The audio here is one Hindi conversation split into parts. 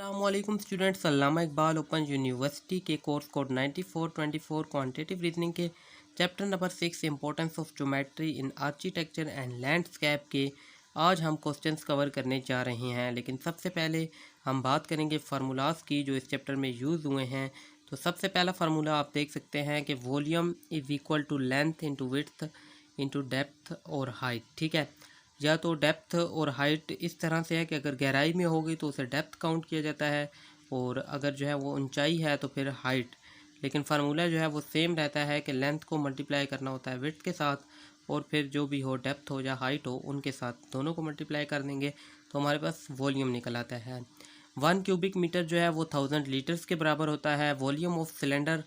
अस्सलामुअलैकुम स्टूडेंट्स, अल्लामा इकबाल ओपन यूनिवर्सिटी के कोर्स कोड 9424 क्वांटिटेटिव रीजनिंग के chapter number 6 importance of geometry in architecture and landscape के आज हम क्वेश्चंस कवर करने जा रहे हैं। लेकिन सबसे पहले हम बात करेंगे फार्मूलाज की जो इस चैप्टर में यूज़ हुए हैं। तो सबसे पहला फार्मूला आप देख सकते हैं कि volume is equal to length into width into depth और हाइट। ठीक है, या तो डेप्थ और हाइट इस तरह से है कि अगर गहराई में होगी तो उसे डेप्थ काउंट किया जाता है, और अगर जो है वो ऊंचाई है तो फिर हाइट। लेकिन फार्मूला जो है वो सेम रहता है कि लेंथ को मल्टीप्लाई करना होता है विड्थ के साथ, और फिर जो भी हो डेप्थ हो या हाइट हो उनके साथ दोनों को मल्टीप्लाई कर देंगे तो हमारे पास वॉल्यूम निकल आता है। 1 क्यूबिक मीटर जो है वो 1000 लीटर्स के बराबर होता है। वॉल्यूम ऑफ सिलेंडर,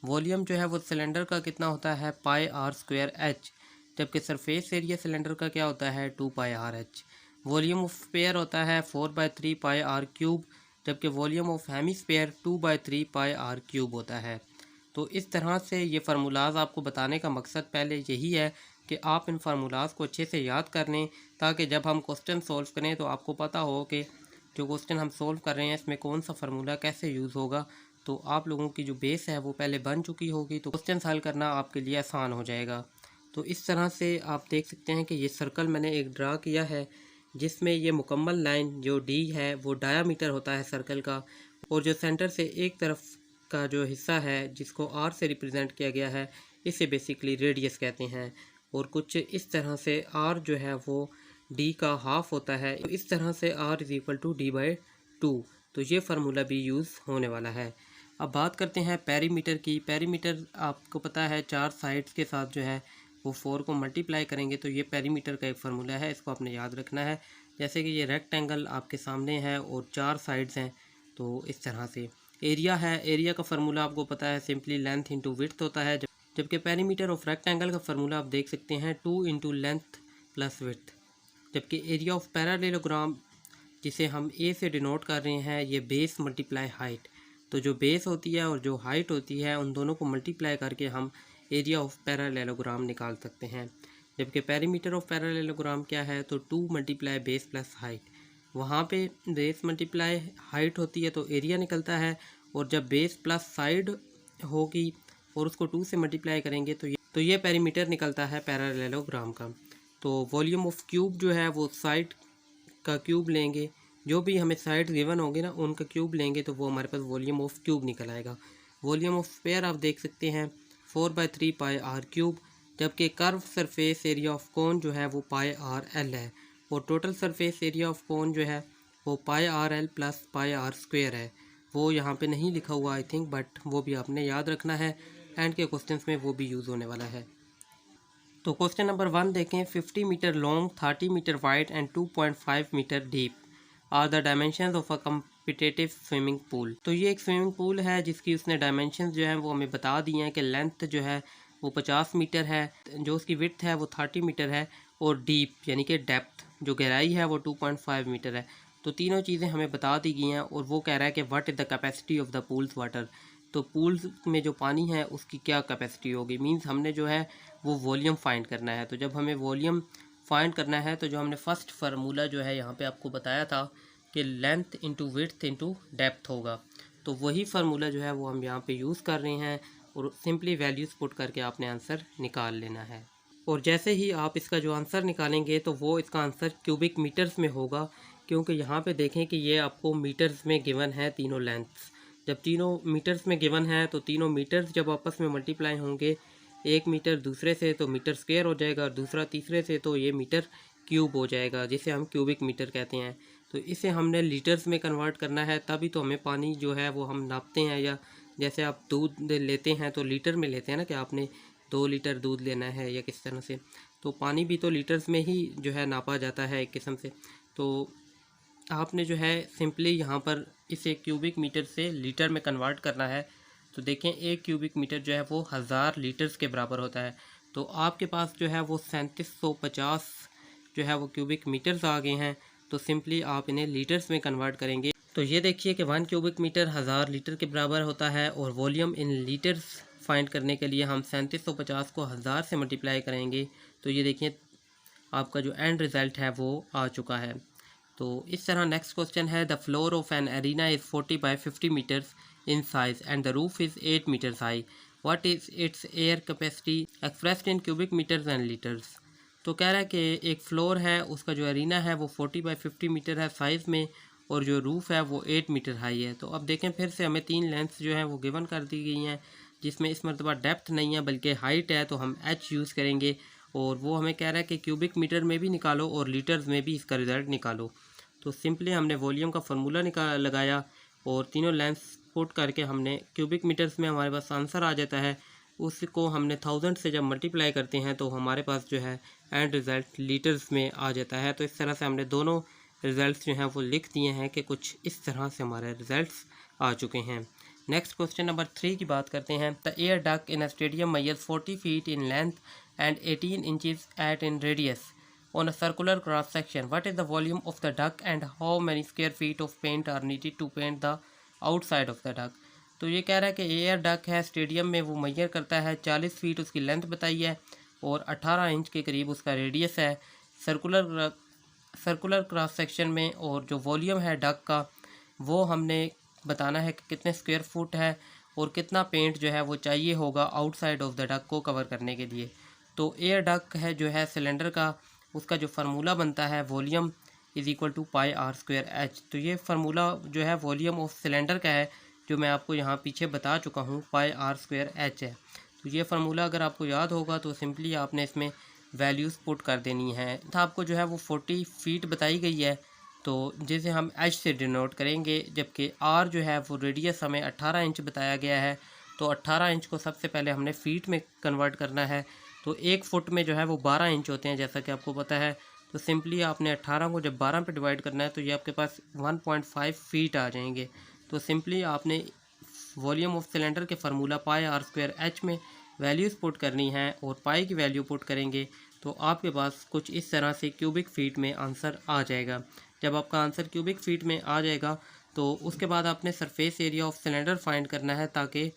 वॉल्यूम जो है वो सिलेंडर का कितना होता है पाई आर स्क्वायर एच, जबकि सरफेस एरिया सिलेंडर का क्या होता है 2 pi r h. Volume of sphere होता है 4/3 पाई आर क्यूब, जबकि volume of hemisphere 2/3 pi r cube होता है। तो इस तरह से ये फार्मूलाज आपको बताने का मकसद पहले यही है कि आप इन फार्मूलाज को अच्छे से याद कर लें, ताकि जब हम क्वेश्चन सॉल्व करें तो आपको पता हो कि जो क्वेश्चन हम सॉल्व कर रहे हैं इसमें कौन सा फार्मूला कैसे यूज़ होगा। तो आप लोगों की जो बेस है वो पहले बन चुकी होगी, तो क्वेश्चन हल करना आपके लिए आसान हो जाएगा। तो इस तरह से आप देख सकते हैं कि ये सर्कल मैंने एक ड्रा किया है, जिसमें ये मुकम्मल लाइन जो डी है वो डायामीटर होता है सर्कल का, और जो सेंटर से एक तरफ का जो हिस्सा है जिसको आर से रिप्रेजेंट किया गया है इसे बेसिकली रेडियस कहते हैं। और कुछ इस तरह से आर जो है वो डी का हाफ होता है, तो इस तरह से are is equal to d/2। तो ये फार्मूला भी यूज़ होने वाला है। अब बात करते हैं पेरीमीटर की। पेरीमीटर आपको पता है 4 साइड्स के साथ जो है वो 4 को मल्टीप्लाई करेंगे तो ये पेरीमीटर का एक फार्मूला है, इसको आपने याद रखना है। जैसे कि ये रेक्टेंगल आपके सामने है और 4 साइड्स हैं, तो इस तरह से एरिया है। एरिया का फार्मूला आपको पता है सिंपली लेंथ इंटू विड्थ होता है, जबकि पेरीमीटर ऑफ रेक्टेंगल का फार्मूला आप देख सकते हैं 2 इंटू लेंथ प्लस विड्थ। जबकि एरिया ऑफ पैरालेलोग्राम, जिसे हम ए से डिनोट कर रहे हैं, ये बेस मल्टीप्लाई हाइट। तो जो बेस होती है और जो हाइट होती है उन दोनों को मल्टीप्लाई करके हम एरिया ऑफ पैरालेलोग्राम निकाल सकते हैं। जबकि पेरीमीटर ऑफ पैरालेलोग्राम क्या है, तो 2 मल्टीप्लाई बेस प्लस हाइट। वहाँ पे बेस मल्टीप्लाई हाइट होती है तो एरिया निकलता है, और जब बेस प्लस साइड होगी और उसको 2 से मल्टीप्लाई करेंगे तो ये पेरीमीटर निकलता है पैरालेलोग्राम का। तो वॉल्यूम ऑफ क्यूब जो है वो साइड का क्यूब लेंगे, जो भी हमें साइड गिवन होंगे ना उनका क्यूब लेंगे तो वो हमारे पास वॉल्यूम ऑफ क्यूब निकल आएगा। वॉल्यूम ऑफ स्फीयर आप देख सकते हैं 4/3 पाई आर क्यूब, जबकि curve surface area of cone जो है वो पाई आर एल है, और total surface area of cone जो है वो pi r l plus pi r square है। वो यहाँ पे नहीं लिखा हुआ आई थिंक, बट वो भी आपने याद रखना है, एंड के क्वेश्चंस में वो भी यूज़ होने वाला है। तो क्वेश्चन नंबर 1 देखें। 50 metre long, 30 metre wide and 2.5 metre deep are the dimensions of a competitive swimming pool. तो ये एक स्विमिंग पूल है जिसकी उसने डायमेंशंस जो है वो हमें बता दिए हैं कि लेंथ जो है वो 50 मीटर है, जो उसकी विड्थ है वो 30 मीटर है, और डीप यानी कि डेप्थ जो गहराई है वो 2.5 मीटर है। तो तीनों चीज़ें हमें बता दी गई हैं, और वो कह रहा है कि what is the capacity of the pools water. तो पूल्स में जो पानी है उसकी क्या कैपेसिटी होगी, मींस हमने जो है वो वॉल्यूम फाइंड करना है। तो जब हमें वॉल्यूम फाइंड करना है तो जो हमने फर्स्ट फार्मूला जो है यहाँ पे आपको बताया था कि length into width into depth होगा, तो वही फार्मूला जो है वो हम यहाँ पे यूज़ कर रहे हैं, और सिंपली वैल्यूज़ पुट करके आपने आंसर निकाल लेना है। और जैसे ही आप इसका जो आंसर निकालेंगे तो वो इसका आंसर क्यूबिक मीटर्स में होगा, क्योंकि यहाँ पे देखें कि ये आपको मीटर्स में गिवन है तीनों लेंथ्स। जब तीनों मीटर्स में गिवन है तो तीनों मीटर्स जब आपस में मल्टीप्लाई होंगे, एक मीटर दूसरे से तो मीटर स्क्वायर हो जाएगा, और दूसरा तीसरे से तो ये मीटर क्यूब हो जाएगा, जिसे हम क्यूबिक मीटर कहते हैं। तो इसे हमने लीटर्स में कन्वर्ट करना है, तभी तो हमें पानी जो है वो हम नापते हैं। या जैसे आप दूध लेते हैं तो लीटर में लेते हैं ना, कि आपने 2 लीटर दूध लेना है या किस तरह से, तो पानी भी तो लीटर्स में ही जो है नापा जाता है एक किस्म से। तो आपने जो है सिंपली यहाँ पर इसे क्यूबिक मीटर से लीटर में कन्वर्ट करना है। तो देखें 1 क्यूबिक मीटर जो है वो 1000 लीटर्स के बराबर होता है। तो आपके पास जो है वो 3750 जो है वो क्यूबिक मीटर्स आ गए हैं, तो सिंपली आप इन्हें लीटर्स में कन्वर्ट करेंगे। तो ये देखिए कि 1 क्यूबिक मीटर 1000 लीटर के बराबर होता है, और वॉल्यूम इन लीटर्स फाइंड करने के लिए हम 3750 को 1000 से मल्टीप्लाई करेंगे। तो ये देखिए आपका जो एंड रिज़ल्ट है वो आ चुका है। तो इस तरह नेक्स्ट क्वेश्चन है, the floor of an arena is 40 by 50 metres in size and the roof is 8 metres high, what is its air capacity expressed in cubic metres and litres. तो कह रहा है कि एक फ्लोर है, उसका जो एरिना है वो 40 बाई 50 मीटर है साइज़ में, और जो रूफ़ है वो 8 मीटर हाई है। तो अब देखें फिर से हमें 3 लेंथ्स जो हैं वो गिवन कर दी गई हैं, जिसमें इस मरतबा डेप्थ नहीं है बल्कि हाइट है, तो हम एच यूज़ करेंगे। और वो हमें कह रहा है कि क्यूबिक मीटर में भी निकालो और लीटर्स में भी इसका रिज़ल्ट निकालो। तो सिंपली हमने वॉल्यूम का फार्मूला लगाया और तीनों लेंथ्स पुट करके हमने क्यूबिक मीटर्स में हमारे पास आंसर आ जाता है, उसको हमने 1000 से जब मल्टीप्लाई करते हैं तो हमारे पास जो है एंड रिज़ल्ट लीटर्स में आ जाता है। तो इस तरह से हमने दोनों रिज़ल्ट्स जो हैं वो लिख दिए हैं कि कुछ इस तरह से हमारे रिज़ल्ट्स आ चुके हैं। नेक्स्ट क्वेश्चन नंबर 3 की बात करते हैं। The air duct in a stadium measures 40 feet in length and 18 inches at in radius on a circular cross section. What is the volume of the duct and how many square feet of paint are needed to paint the outside of the duct? तो ये कह रहा है कि एयर डक है स्टेडियम में, वो मेजर करता है 40 फीट उसकी लेंथ बताई है और 18 इंच के करीब उसका रेडियस है सर्कुलर क्रॉस सेक्शन में। और जो वॉल्यूम है डक का वो हमने बताना है कि कितने स्क्वायर फुट है और कितना पेंट जो है वो चाहिए होगा आउटसाइड ऑफ द डक को कवर करने के लिए। तो एयर डक है जो है सिलेंडर का, उसका जो फार्मूला बनता है volume is equal to pi r square h. तो ये फार्मूला जो है वॉल्यूम ऑफ सिलेंडर का है, जो मैं आपको यहाँ पीछे बता चुका हूँ, पाई आर स्क्वायर एच है। तो ये फार्मूला अगर आपको याद होगा तो सिंपली आपने इसमें वैल्यूज़ पुट कर देनी है। तो आपको जो है वो 40 फीट बताई गई है, तो जिसे हम एच से डिनोट करेंगे, जबकि आर जो है वो रेडियस हमें 18 इंच बताया गया है। तो 18 इंच को सबसे पहले हमने फ़ीट में कन्वर्ट करना है। तो 1 फुट में जो है वो 12 इंच होते हैं जैसा कि आपको पता है। तो सिंपली आपने 18 को जब 12 पे डिवाइड करना है तो ये आपके पास 1.5 फीट आ जाएंगे। तो सिंपली आपने वॉल्यूम ऑफ सिलेंडर के formula pi r square h में वैल्यूज़ पुट करनी है और पाई की वैल्यू पुट करेंगे तो आपके पास कुछ इस तरह से क्यूबिक फीट में आंसर आ जाएगा। जब आपका आंसर क्यूबिक फीट में आ जाएगा तो उसके बाद आपने surface area of cylinder find करना है, ताकि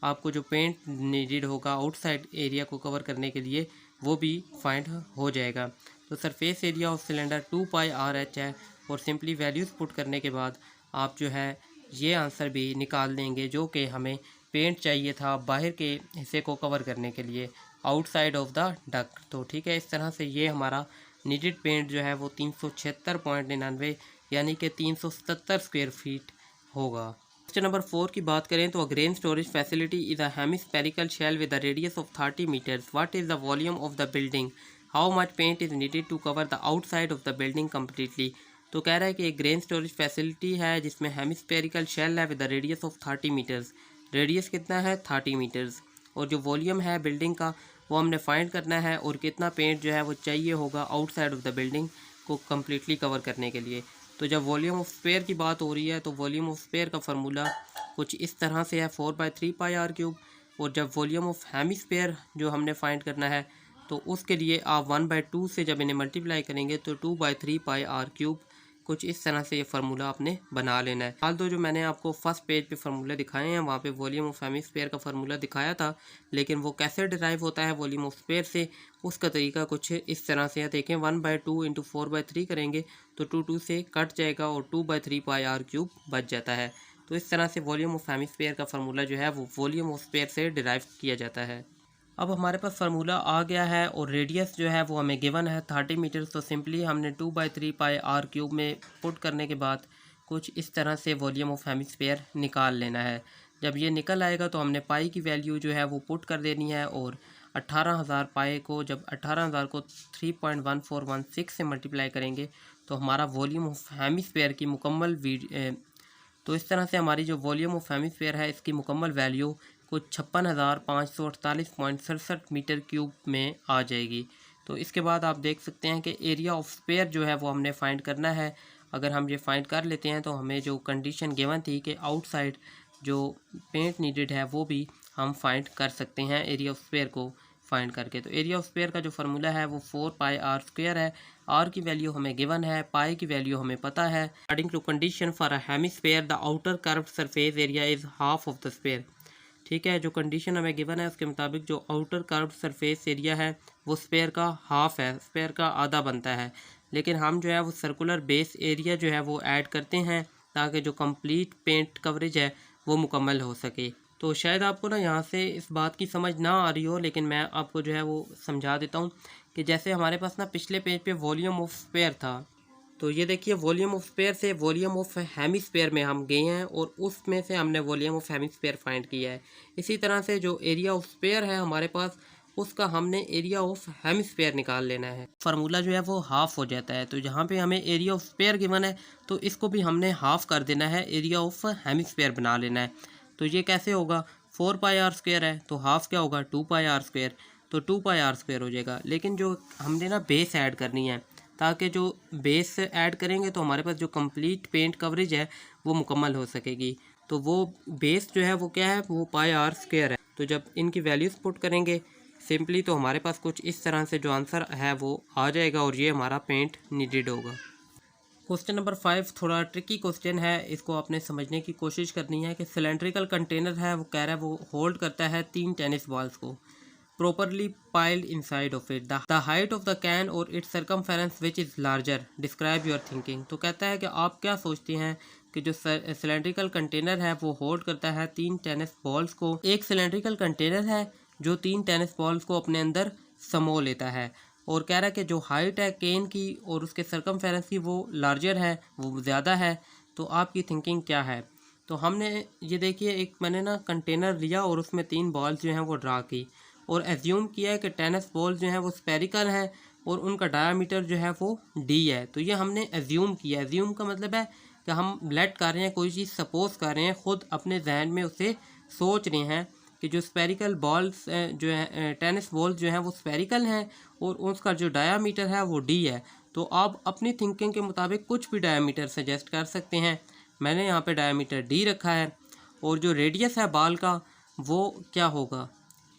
आपको जो पेंट नीडेड होगा आउटसाइड एरिया को कवर करने के लिए वो भी फाइंड हो जाएगा। तो surface area of cylinder 2 pi r H है और सिंपली वैल्यूज़ पुट करने के बाद आप जो है ये आंसर भी निकाल देंगे, जो कि हमें पेंट चाहिए था बाहर के हिस्से को कवर करने के लिए आउटसाइड ऑफ द डक। तो ठीक है, इस तरह से ये हमारा नीडेड पेंट जो है वो 376.99 यानी कि 377 स्क्वायर फीट होगा। क्वेश्चन नंबर 4 की बात करें तो a grain storage facility is a hemispherical shell with a radius of 30 metres, what is the volume of the building, how much paint is needed to cover the outside of the building completely. तो कह रहा है कि एक ग्रेन स्टोरेज फैसिलिटी है जिसमें हेमिस्फेरिकल शेल है with a radius of 30 metres, radius कितना है 30 मीटर्स, और जो वॉल्यूम है बिल्डिंग का वो हमने फाइंड करना है और कितना पेंट जो है वो चाहिए होगा आउटसाइड ऑफ द बिल्डिंग को कम्प्लीटली कवर करने के लिए। तो जब वॉल्यूम ऑफ स्पेयर की बात हो रही है तो वॉल्यूम ऑफ स्पेयर का फार्मूला कुछ इस तरह से है 4/3 पाई आर क्यूब, और जब वॉल्यूम ऑफ हेमिस्फेयर जो हमने फाइंड करना है तो उसके लिए आप 1/2 से जब इन्हें मल्टीप्लाई करेंगे तो 2/3 पाई आर क्यूब, कुछ इस तरह से ये फार्मूला आपने बना लेना है। हाल तो जो मैंने आपको फर्स्ट पेज पे फार्मूला दिखाए हैं वहाँ पे वॉल्यूम ऑफ हेमिस्फेयर का फार्मूला दिखाया था, लेकिन वो कैसे डिराइव होता है वॉल्यूम ऑफ स्पेयर से, उसका तरीका कुछ इस तरह से है। देखें 1/2 इंटू 4/3 करेंगे तो 2 से कट जाएगा और 2/3 पाई आर क्यूब बच जाता है। तो इस तरह से वॉल्यूम ऑफ हेमिस्फेयर का फार्मूला जो है वो वॉल्यूम ऑफ स्पेयर से डिराइव किया जाता है। अब हमारे पास फार्मूला आ गया है और रेडियस जो है वो हमें गिवन है 30 मीटर। तो सिंपली हमने 2/3 पाई आर क्यूब में पुट करने के बाद कुछ इस तरह से वॉल्यूम ऑफ हेमिस्फेयर निकाल लेना है। जब ये निकल आएगा तो हमने पाई की वैल्यू जो है वो पुट कर देनी है और 18,000 पाई को जब 18,000 को 3.1416 से मल्टीप्लाई करेंगे तो हमारा वॉल्यूम ऑफ हेमिस्फेयर की मुकम्मल तो इस तरह से हमारी जो वॉल्यूम ऑफ हेमिस्फेयर है इसकी मुकम्मल वैल्यू कुछ 56,548.67 मीटर क्यूब में आ जाएगी। तो इसके बाद आप देख सकते हैं कि एरिया ऑफ स्पेयर जो है वो हमने फाइंड करना है। अगर हम ये फाइंड कर लेते हैं तो हमें जो कंडीशन गिवन थी कि आउटसाइड जो पेंट नीडेड है वो भी हम फाइंड कर सकते हैं एरिया ऑफ स्पेयर को फाइंड करके। तो एरिया ऑफ स्पेयर का जो फार्मूला है वो 4 पाई आर स्क्वायर है। आर की वैल्यू हमें गिवन है, पाई की वैल्यू हमें पता है। According to condition for a hemisphere the outer curved surface area is half of the sphere. ठीक है, जो कंडीशन हमें गिवन है उसके मुताबिक जो आउटर कर्व्ड सरफेस एरिया है वो स्पेयर का हाफ है, स्पेयर का आधा बनता है। लेकिन हम जो है वो सर्कुलर बेस एरिया जो है वो ऐड करते हैं ताकि जो कंप्लीट पेंट कवरेज है वो मुकम्मल हो सके। तो शायद आपको ना यहाँ से इस बात की समझ ना आ रही हो, लेकिन मैं आपको जो है वो समझा देता हूँ कि जैसे हमारे पास ना पिछले पेज पे वॉल्यूम ऑफ स्पेयर था, तो ये देखिए वॉल्यूम ऑफ स्पेयर से वॉल्यूम ऑफ हेमिस्फीयर में हम गए हैं और उसमें से हमने वॉल्यूम ऑफ हेमिस्फीयर फाइंड किया है। इसी तरह से जो एरिया ऑफ स्पेयर है हमारे पास, उसका हमने एरिया ऑफ हेमिस्फीयर निकाल लेना है। फार्मूला जो है वो हाफ हो जाता है, तो जहाँ पे हमें एरिया ऑफ स्पेयर गिवन है तो इसको भी हमने हाफ कर देना है, एरिया ऑफ हेमिस्फीयर बना लेना है। तो ये कैसे होगा, 4 पाई आर स्क्वायर है तो हाफ क्या होगा 2 पाई आर स्क्वायर, तो 2 पाई आर स्क्वायर हो जाएगा। लेकिन जो हमने ना बेस ऐड करनी है, ताकि जो बेस ऐड करेंगे तो हमारे पास जो कंप्लीट पेंट कवरेज है वो मुकम्मल हो सकेगी। तो वो बेस जो है वो क्या है, वो पाई आर स्क्वायर है। तो जब इनकी वैल्यूज़ पुट करेंगे सिंपली तो हमारे पास कुछ इस तरह से जो आंसर है वो आ जाएगा और ये हमारा पेंट नीडेड होगा। क्वेश्चन नंबर 5 थोड़ा ट्रिकी क्वेश्चन है, इसको आपने समझने की कोशिश करनी है कि सिलेंड्रिकल कंटेनर है, वो कह रहा है वो होल्ड करता है 3 टेनिस बॉल्स को properly piled inside of it. The height of the can or its circumference which is larger. Describe your thinking. तो कहता है कि आप क्या सोचते हैं कि जो सिलेंड्रिकल कंटेनर है वो होल्ड करता है 3 टेनिस बॉल्स को। एक सिलेंड्रिकल कंटेनर है जो 3 टेनिस बॉल्स को अपने अंदर समो लेता है और कह रहा है कि जो हाइट है केन की और उसके सर्कमफेरेंस की वो लार्जर है, वो ज़्यादा है। तो आपकी थिंकिंग क्या है? तो हमने ये देखिए एक मैंने ना कंटेनर लिया और उसमें 3 बॉल्स जो हैं वो ड्रा की और एज्यूम किया है कि टेनिस बॉल जो है वो स्पेरिकल है और उनका डायामीटर जो है वो डी है। तो ये हमने एज्यूम किया। एज्यूम का मतलब है कि हम लेट कर रहे हैं, कोई चीज़ सपोज कर रहे हैं, ख़ुद अपने जहन में उसे सोच रहे हैं कि जो स्पेरिकल बॉल्स जो है टेनिस बॉल जो हैं वो स्पेरिकल हैं और उसका जो डायामीटर है वो डी है। तो आप अपनी थिंकिंग के मुताबिक कुछ भी डायामीटर सजेस्ट कर सकते हैं। मैंने यहाँ पे डायामीटर डी रखा है और जो रेडियस है बॉल का वो क्या होगा,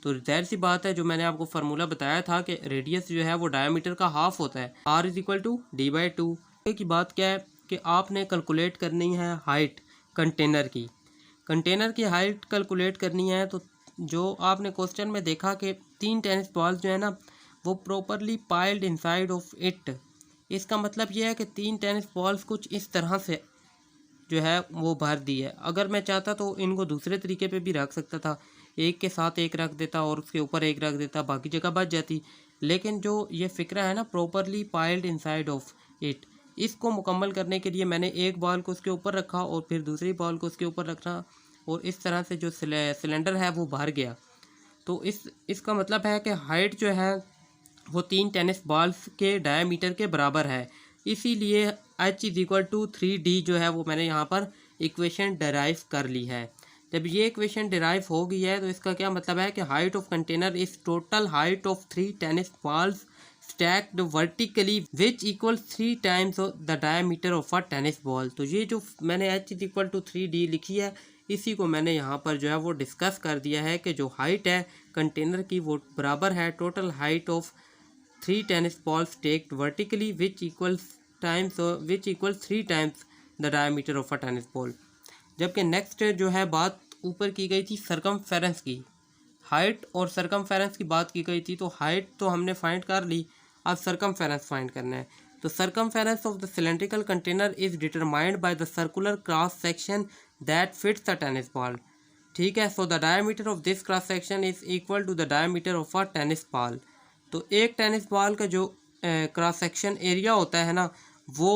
तो जाहिर सी बात है जो मैंने आपको फार्मूला बताया था कि रेडियस जो है वो डायमीटर का हाफ होता है, r is equal to d by two. की बात क्या है कि आपने कैलकुलेट करनी है हाइट कंटेनर की। कंटेनर की हाइट कैलकुलेट करनी है तो जो आपने क्वेश्चन में देखा कि 3 टेनिस बॉल्स जो है ना वो properly piled inside of it. इसका मतलब ये है कि 3 टेनिस बॉल्स कुछ इस तरह से जो है वो भर दी है। अगर मैं चाहता तो इनको दूसरे तरीके पे भी रख सकता था, एक के साथ एक रख देता और उसके ऊपर एक रख देता, बाकी जगह बच जाती। लेकिन जो ये फ़िक्रा है ना properly piled inside of it, इसको मुकम्मल करने के लिए मैंने एक बॉल को उसके ऊपर रखा और फिर दूसरी बॉल को उसके ऊपर रखा और इस तरह से जो सिलेंडर है वो भर गया। तो इसका मतलब है कि हाइट जो है वो 3 टेनिस बॉल्स के डायमीटर के बराबर है। इसीलिए h is equal to 3d जो है वो मैंने यहाँ पर इक्वेशन डराइव कर ली है। जब ये इक्वेशन डिराइव हो गई है तो इसका क्या मतलब है कि height of container is total height of 3 tennis balls stacked vertically which equal 3 times the diameter of a tennis ball. तो ये जो मैंने h is equal to 3d लिखी है, इसी को मैंने यहाँ पर जो है वो डिस्कस कर दिया है कि जो हाइट है कंटेनर की वो बराबर है total height of 3 tennis balls stacked vertically which equal 3 times the diameter of a tennis ball. जबकि नेक्स्ट जो है बात ऊपर की गई थी सरकमफेरेंस की, हाइट और सरकमफेरेंस की बात की गई थी। तो हाइट तो हमने फाइंड कर ली, अब सरकमफेरेंस फाइंड करना है। तो circumference of the cylindrical container is determined by the circular cross section that fits the tennis ball. ठीक है, so the diameter of this cross section is equal to the diameter of a tennis ball. तो एक टेनिस बॉल का जो क्रॉस सेक्शन एरिया होता है ना वो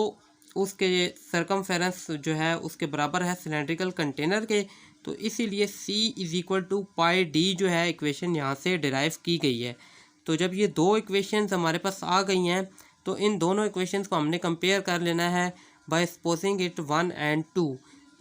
उसके सरकमफेरेंस जो है उसके बराबर है सिलेंड्रिकल कंटेनर के। तो इसीलिए c is equal to pi d जो है इक्वेशन यहाँ से डिराइव की गई है। तो जब ये दो इक्वेशंस हमारे पास आ गई हैं तो इन दोनों इक्वेशंस को हमने कंपेयर कर लेना है बाय सपोजिंग इट 1 and 2।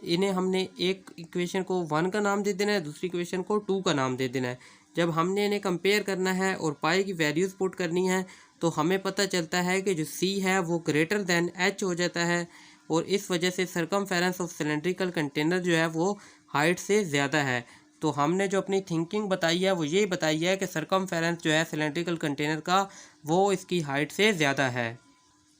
इन्हें हमने एक इक्वेशन को 1 का नाम दे देना है, दूसरी इक्वेशन को 2 का नाम दे देना है। जब हमने इन्हें कंपेयर करना है और पाई की वैल्यूज़ पुट करनी है तो हमें पता चलता है कि जो c है वो ग्रेटर दैन h हो जाता है और इस वजह से सरकमफेरेंस ऑफ सिलेंड्रिकल कंटेनर जो है वो हाइट से ज़्यादा है। तो हमने जो अपनी थिंकिंग बताई है वो ये बताई है कि सरकमफेरेंस जो है सिलेंड्रिकल कंटेनर का वो इसकी हाइट से ज़्यादा है।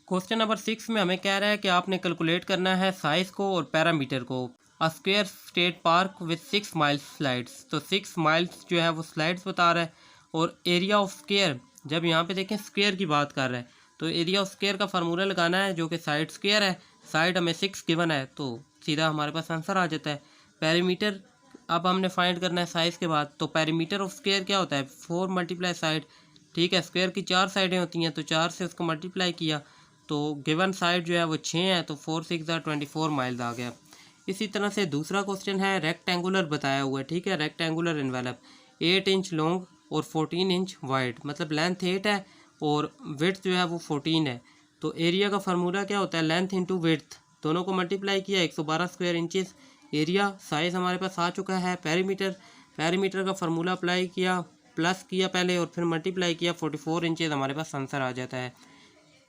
क्वेश्चन नंबर 6 में हमें कह रहा है कि आपने कैलकुलेट करना है साइज़ को और पैरामीटर को। A square state park with 6 miles slides. तो 6 माइल्स जो है वो स्लाइड्स बता रहा है और एरिया ऑफ स्क्वायर, जब यहाँ पे देखें स्क्वायर की बात कर रहा है तो एरिया ऑफ स्क्वायर का फार्मूला लगाना है जो कि साइड स्क्वायर है, साइड हमें 6 गिवन है तो सीधा हमारे पास आंसर आ जाता है। पेरीमीटर अब हमने फाइंड करना है साइज़ के बाद, तो पेरीमीटर ऑफ स्क्वायर क्या होता है 4 मल्टीप्लाई साइड, ठीक है। स्क्वायर की 4 साइडें होती हैं तो 4 से उसको मल्टीप्लाई किया तो गिवन साइड जो है वो 6 है, तो 4 6 24 माइल्स आ गया। इसी तरह से दूसरा क्वेश्चन है रेक्टेंगुलर बताया हुआ है, ठीक है। रेक्टेंगुलर एनवेलप 8 इंच लॉन्ग और 14 इंच वाइड, मतलब लेंथ 8 है और विड्थ जो है वो 14 है। तो एरिया का फार्मूला क्या होता है लेंथ इंटू विड्थ, दोनों को मल्टीप्लाई किया 112 स्क्वायर इंचेस। एरिया साइज़ हमारे पास आ चुका है। पेरीमीटर का फार्मूला अप्लाई किया, प्लस किया पहले और फिर मल्टीप्लाई किया 44 इंचेस, हमारे पास आंसर आ जाता है।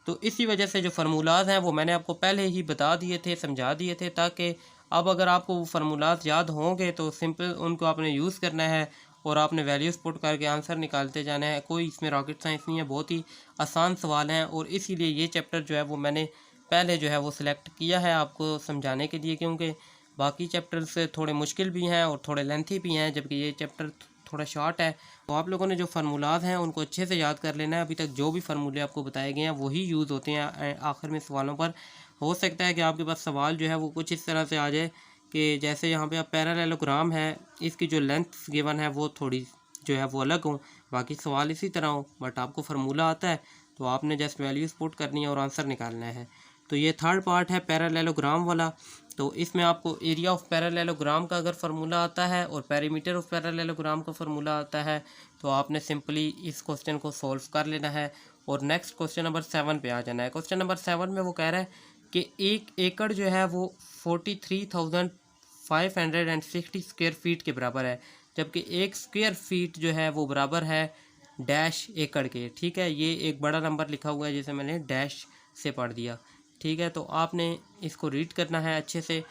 तो इसी वजह से जो फार्मूलाज हैं वो मैंने आपको पहले ही बता दिए थे, समझा दिए थे, ताकि अब अगर आपको वो फार्मूलाज याद होंगे तो सिंपल उनको आपने यूज़ करना है और आपने वैल्यूज़ पुट करके आंसर निकालते जाना है। कोई इसमें रॉकेट साइंस नहीं है, बहुत ही आसान सवाल हैं और इसीलिए ये चैप्टर जो है वो मैंने पहले जो है वो सिलेक्ट किया है आपको समझाने के लिए, क्योंकि बाकी चैप्टर्स थोड़े मुश्किल भी हैं और थोड़े लेंथी भी हैं, जबकि ये चैप्टर थोड़ा शॉर्ट है। तो आप लोगों ने जो फार्मूलाज हैं उनको अच्छे से याद कर लेना है। अभी तक जो भी फार्मूले आपको बताए गए हैं वही यूज़ होते हैं आखिर में सवालों पर। हो सकता है कि आपके पास सवाल जो है वो कुछ इस तरह से आ जाए कि जैसे यहाँ पे आप पैरेललोग्राम है, इसकी जो लेंथ गिवन है वो थोड़ी जो है वो अलग हो, बाकी सवाल इसी तरह हो, बट आपको फार्मूला आता है तो आपने जस्ट वैल्यूज़ पुट करनी है और आंसर निकालना है। तो ये थर्ड पार्ट है पैरेललोग्राम वाला। तो इसमें आपको एरिया ऑफ पैरेललोग्राम का अगर फार्मूला आता है और पेरीमीटर ऑफ पैरेललोग्राम का फार्मूला आता है तो आपने सिंपली इस क्वेश्चन को सॉल्व कर लेना है और नेक्स्ट क्वेश्चन नंबर 7 पे आ जाना है। क्वेश्चन नंबर 7 में वो कह रहा है कि 1 एकड़ जो है वो 43,560 स्क्वायर फीट के बराबर है, जबकि 1 स्क्वायर फीट जो है वो बराबर है डैश एकड़ के, ठीक है। ये एक बड़ा नंबर लिखा हुआ है जिसे मैंने डैश से पढ़ दिया, ठीक है। तो आपने इसको रीड करना है अच्छे से।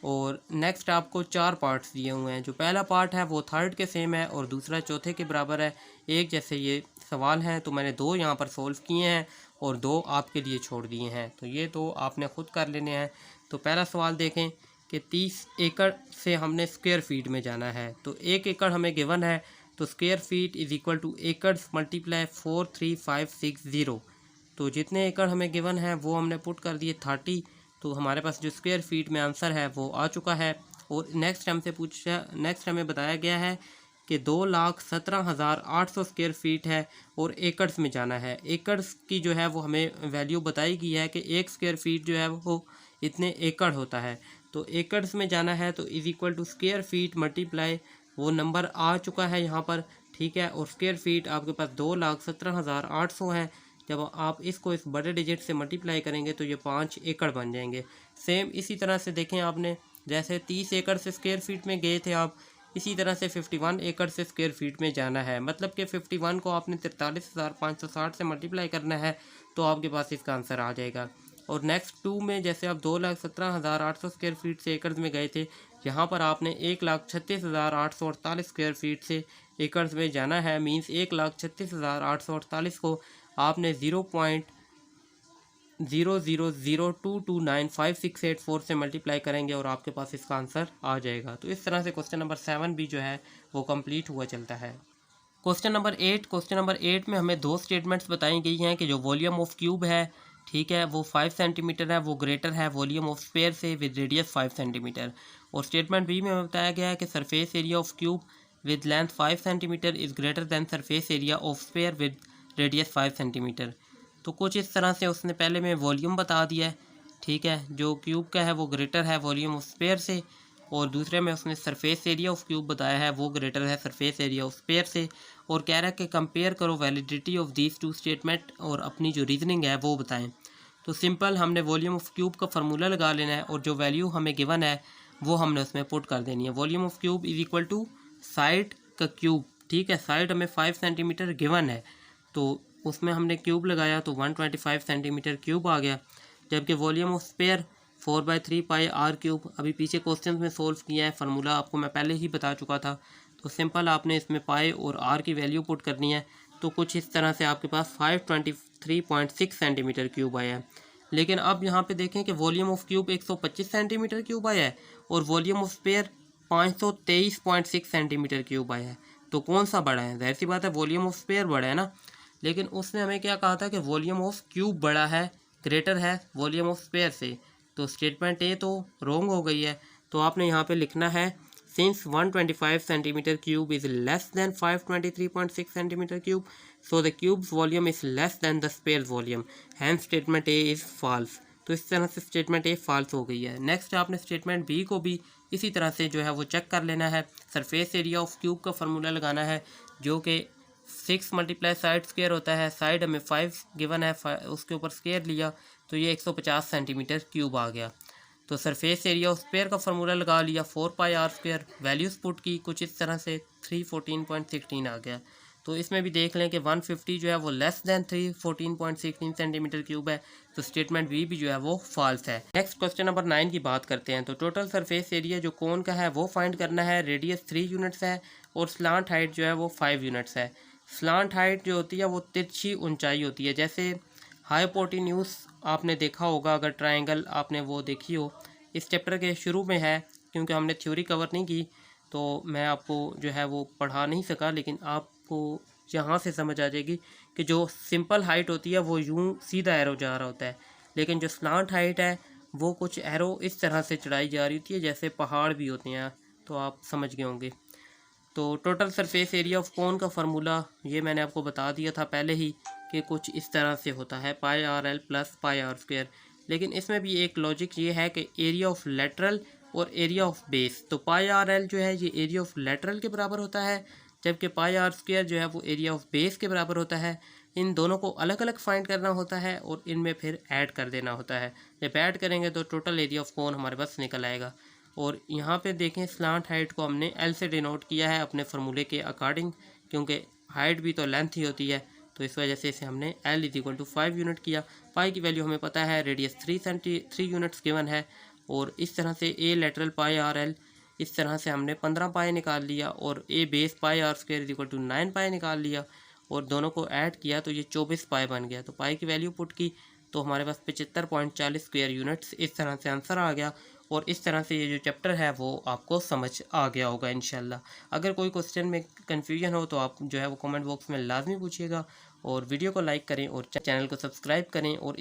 और नेक्स्ट आपको 4 पार्ट्स दिए हुए हैं। जो पहला पार्ट है वो थर्ड के सेम है और दूसरा चौथे के बराबर है। एक जैसे ये सवाल हैं तो मैंने 2 यहाँ पर सोल्व किए हैं और 2 आपके लिए छोड़ दिए हैं, तो ये 2 आपने ख़ुद कर लेने हैं। तो पहला सवाल देखें कि 30 एकड़ से हमने स्क्वायर फीट में जाना है, तो 1 एकड़ हमें गिवन है तो square feet is equal to एकड़ मल्टीप्लाई 43560। तो जितने एकड़ हमें गिवन है वो हमने पुट कर दिए 30, तो हमारे पास जो स्क्वायर फीट में आंसर है वो आ चुका है। और नेक्स्ट हमें बताया गया है कि 2,17,800 स्क्वायर फीट है और एकड़्स में जाना है। एकड़्स की जो है वो हमें वैल्यू बताई गई है कि 1 स्क्वायर फीट जो है वो इतने एकड़ होता है, तो एकड़्स में जाना है तो is equal to square feet multiply वो नंबर आ चुका है यहाँ पर, ठीक है। और स्क्वायर फीट आपके पास 2,17,800 है। जब आप इसको इस बड़े डिजिट से मल्टीप्लाई करेंगे तो ये 5 एकड़ बन जाएंगे। सेम इसी तरह से देखें, आपने जैसे 30 एकड़ से स्क्वायर फीट में गए थे आप, इसी तरह से 51 एकड़ से स्क्वायर फीट में जाना है। मतलब कि 51 को आपने 43,560 से मल्टीप्लाई करना है तो आपके पास इसका आंसर आ जाएगा। और नेक्स्ट 2 में जैसे आप 2,17,800 स्क्वायर फीट से एकड़ में गए थे, यहाँ पर आपने 1,36,848 स्क्वायर फीट से एकड़ में जाना है। मीन्स 1,36,848 को आपने 0.0002295684 से मल्टीप्लाई करेंगे और आपके पास इसका आंसर आ जाएगा। तो इस तरह से क्वेश्चन नंबर 7 भी जो है वो कंप्लीट हुआ चलता है। क्वेश्चन नंबर 8 में हमें 2 स्टेटमेंट्स बताई गई हैं कि जो वॉल्यूम ऑफ क्यूब है, ठीक है, वो 5 सेंटीमीटर है, वो ग्रेटर है वॉल्यूम ऑफ स्फीयर से विद रेडियस 5 सेंटीमीटर। और स्टेटमेंट बी में बताया गया है कि surface area of cube with length 5 centimetre is greater than surface area of sphere with radius 5 centimetre. तो कुछ इस तरह से उसने पहले में वॉल्यूम बता दिया है, ठीक है, जो क्यूब का है वो ग्रेटर है वॉल्यूम ऑफ स्फीयर से, और दूसरे में उसने सरफेस एरिया ऑफ क्यूब बताया है वो ग्रेटर है सरफेस एरिया ऑफ स्फीयर से। और कह रहा है कि कंपेयर करो वैलिडिटी ऑफ दीज 2 स्टेटमेंट और अपनी जो रीजनिंग है वो बताएं। तो सिंपल हमने वॉल्यूम ऑफ क्यूब का फार्मूला लगा लेना है और जो वैल्यू हमें गिवन है वो हमने उसमें पुट कर देनी है। Volume of cube is equal to side का क्यूब, ठीक है। साइड हमें 5 सेंटीमीटर गिवन है तो उसमें हमने क्यूब लगाया तो 125 सेंटीमीटर क्यूब आ गया। जबकि volume of sphere 4/3 pi r cube, अभी पीछे क्वेश्चन में सोल्व किया है, फार्मूला आपको मैं पहले ही बता चुका था। तो सिंपल आपने इसमें पाई और आर की वैल्यू पुट करनी है। तो कुछ इस तरह से आपके पास 523.6 सेंटीमीटर क्यूब आया है। लेकिन अब यहाँ पे देखें कि volume of cube 125 centimetre cube आया है और volume of sphere 523.6 centimetre cube आया है। तो कौन सा बड़ा है? जाहिर सी बात है वॉल्यूम ऑफ स्फीयर बड़ा है ना। लेकिन उसने हमें क्या कहा था कि वॉल्यूम ऑफ क्यूब बड़ा है, ग्रेटर है वॉल्यूम ऑफ स्फीयर से। तो स्टेटमेंट ए तो रॉन्ग हो गई है। तो आपने यहाँ पे लिखना है since 125 centimetre cube is less than 523.6 centimetre cube, so the cube's volume is less than the sphere's volume, hence statement A is false. तो इस तरह से स्टेटमेंट ए फॉल्स हो गई है। नेक्स्ट आपने स्टेटमेंट बी को भी इसी तरह से जो है वो चेक कर लेना है। सरफेस एरिया ऑफ क्यूब का फार्मूला लगाना है जो कि 6 मल्टीप्लाई साइड स्क्वायर होता है। साइड हमें 5 गिवन है, उसके ऊपर स्क्वायर लिया तो ये 150 सेंटीमीटर क्यूब आ गया। तो सरफेस एरिया ऑफ स्क्वायर का फार्मूला लगा लिया 4 pi r square, values put की कुछ इस तरह से 314.16 आ गया। तो इसमें भी देख लें कि 150 जो है वो लेस दैन 314.16 सेंटीमीटर क्यूब है। तो स्टेटमेंट बी भी जो है वो फॉल्स है। नेक्स्ट क्वेश्चन नंबर 9 की बात करते हैं। तो टोटल सरफेस एरिया जो कोन का है वो फाइंड करना है। रेडियस 3 यूनिट्स है और स्लांट हाइट जो है वो 5 यूनिट्स है। स्लांट हाइट जो होती है वो तिरछी ऊंचाई होती है। जैसे हाइपोटेन्यूज आपने देखा होगा, अगर ट्रायंगल आपने वो देखी हो, इस चैप्टर के शुरू में है, क्योंकि हमने थ्योरी कवर नहीं की तो मैं आपको जो है वो पढ़ा नहीं सका, लेकिन आपको यहाँ से समझ आ जाएगी कि जो सिंपल हाइट होती है वो यूं सीधा एरो जा रहा होता है, लेकिन जो स्लांट हाइट है वो कुछ एरो इस तरह से चढ़ाई जा रही होती है जैसे पहाड़ भी होते हैं। तो आप समझ गए होंगे। तो टोटल सरफेस एरिया ऑफ कोन का फार्मूला ये मैंने आपको बता दिया था पहले ही कि कुछ इस तरह से होता है pi r l plus pi r square. लेकिन इसमें भी एक लॉजिक ये है कि एरिया ऑफ लेटरल और एरिया ऑफ बेस, तो पाई आर एल जो है ये एरिया ऑफ लेटरल के बराबर होता है, जबकि पाई आर स्क्वायर जो है वो एरिया ऑफ बेस के बराबर होता है। इन दोनों को अलग अलग फाइंड करना होता है और इनमें फिर ऐड कर देना होता है। जब ऐड करेंगे तो टोटल एरिया ऑफ कोन हमारे पास निकल आएगा। और यहाँ पे देखें स्लांट हाइट को हमने एल से डिनोट किया है अपने फार्मूले के अकॉर्डिंग, क्योंकि हाइट भी तो लेंथ ही होती है, तो इस वजह से इसे हमने L is equal to 5 unit किया। पाई की वैल्यू हमें पता है, रेडियस 3 यूनिट्स गिवन है। और इस तरह से A lateral pi r l, इस तरह से हमने 15 पाई निकाल लिया और A base pi r square is equal to 9 pi निकाल लिया और दोनों को ऐड किया तो ये 24 पाई बन गया। तो पाई की वैल्यू पुट की तो हमारे पास 75.40 स्क्वायर यूनिट्स इस तरह से आंसर आ गया। और इस तरह से ये जो चैप्टर है वो आपको समझ आ गया होगा इंशाल्लाह। अगर कोई क्वेश्चन में कन्फ्यूजन हो तो आप जो है वो कमेंट बॉक्स में लाजमी पूछिएगा और वीडियो को लाइक करें और चैनल को सब्सक्राइब करें और